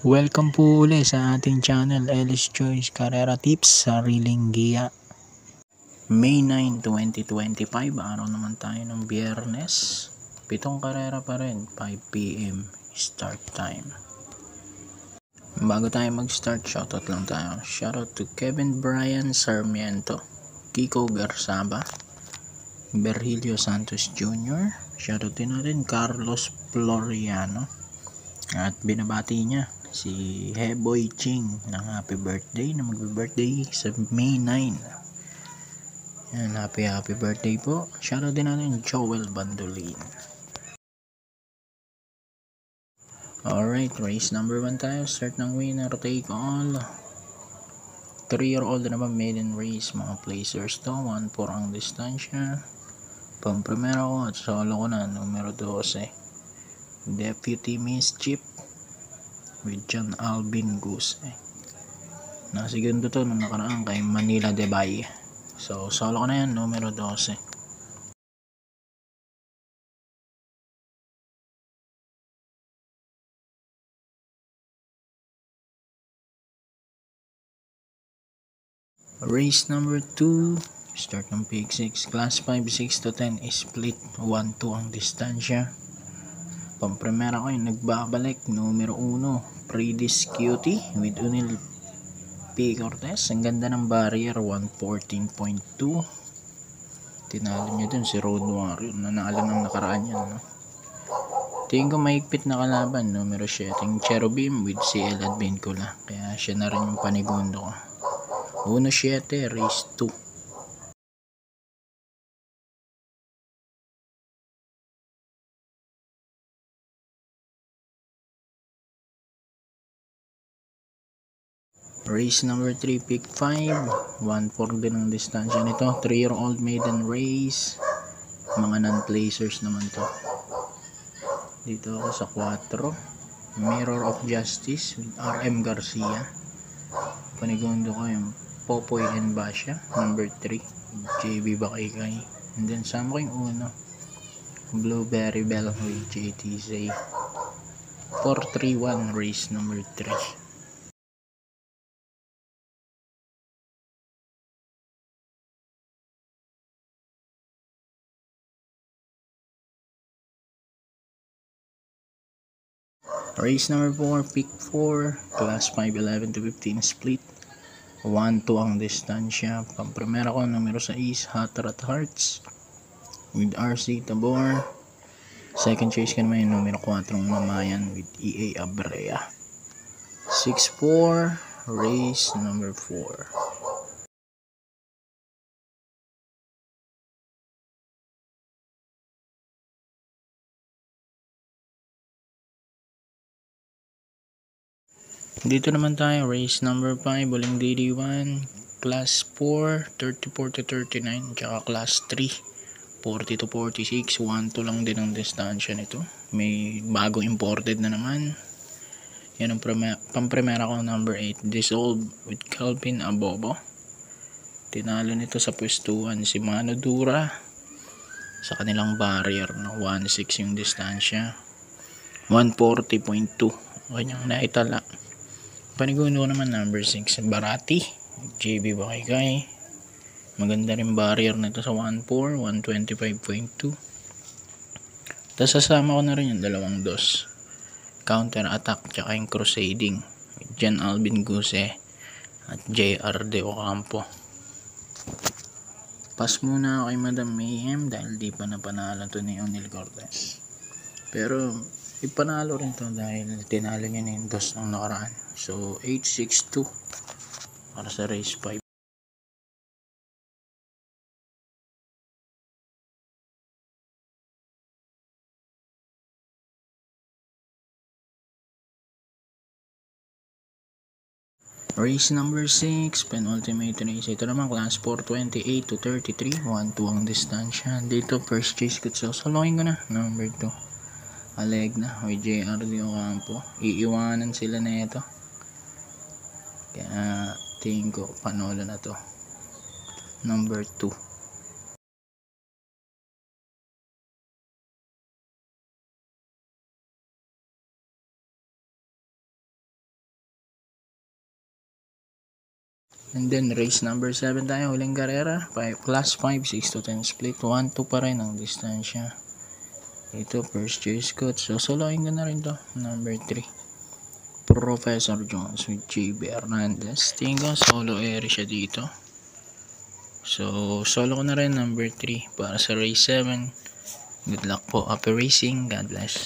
Welcome po uli sa ating channel, Ellis Choice Carrera Tips, Sariling Giya. May 9, 2025, araw naman tayo ng Biyernes. 7 karera pa rin, 5 PM start time. Bago tayo mag-start, shoutout lang tayo. Shoutout to Kevin Brian Sarmiento, Kiko Garzaba, Berhilio Santos Jr. Shoutout din natin Carlos Floriano. At binabati niya si Heboy Ching ng happy birthday na magbe-birthday sa May 9. Yan, happy birthday po. Shoutout din natin Joel Bandolin. Alright, race number 1 tayo. Start ng winner take all. 3-year-old na ba maiden race, mga placers to. 1-4 ang distansya. Pang-primera ko at solo ko na, numero 12. Deputy Mischief with John Alvin Goose. Nasigundo to nung nakaraan kay Manila Debay. So solo ko na yan, numero 12. Race number 2, start ng Pig 6, class 5, 6 to 10 split, 1-2 ang distansya. Pang-primera ko yung nagbabalik, numero 1, Predis Cutie with Unil P. Cortez. Ang ganda ng barrier, 114.2. Tinalo niya dun si Road Warrior, nanalo ng nakaraan yan, no? Tingin ko mahigpit na kalaban, numero 7, Cherubim with CL Advincula. Kaya siya na rin yung panigundo ko. 1-7, race 2. Race number 3, pick 5, 1-4 din ang distansya nito. 3-year-old maiden race, mga non-placers naman to. Dito ako sa 4, Mirror of Justice with RM Garcia. Panigundo ko yung Popoy and Basha, number 3, JB Bakaykay. And then sama ko yung 1, Blueberry Bell with JTZ. 4-3-1, race number 3. Race number 4, pick 4, class 5, 11 to 15 split, 1-2 ang distansya. Pang-primera ko, numero 6, Hot Rat Hearts with RC Tabor. Second choice ka naman yung numero 4, Mamayan with EA Abrea. 6-4, race number 4. Dito naman tayo, race number 5, Buling DD1, class 4, 34 to 39, tsaka class 3, 40 to 46, 1-2 lang din ang distansya nito. May bagong imported na naman. Yan ang pang-primera ko, number 8, Dissolve with Calvin Abobo. Tinalo nito sa pwestuhan si Mano Dura sa kanilang barrier, no? 1-6 yung distansya, 140.2 kanyang naitala. Panigundo ko naman, number 6, Barati, JB Bakaykay. Maganda rin barrier nito sa 1-4, 125.2. Tapos sasama ko na rin yung dalawang dos, Counter Attack tsaka yung Crusading, Jan Alvin Guse at JR De Ocampo. Pass muna ako kay Madam Mayhem dahil di pa napanalo to ni Unil Cortez. Pero ipanalo rin to dahil tinalo niya na yung dos ng nakaraan. So 8-6-2 para sa race 5. Race number 6, penultimate race. Ito naman class 4, 28 to 33, 1-2 ang distansya. Dito first chase ko, so soloin ko na, number 2, Alegna with JR De Ocampo. Iiwanan sila na ito, kaya tingin ko panolo na to, number 2. And then race number 7 tayo, huling karera, class 5, 6 to 10 split, 1-2 pa rin ang distansya. Ito first choice ko, so soloin ko na rin to, number 3, Professor Jones with JB Hernandez. Tingin ko solo area siya dito, so solo ko na rin number 3 para sa race 7. Good luck po, happy racing, God bless.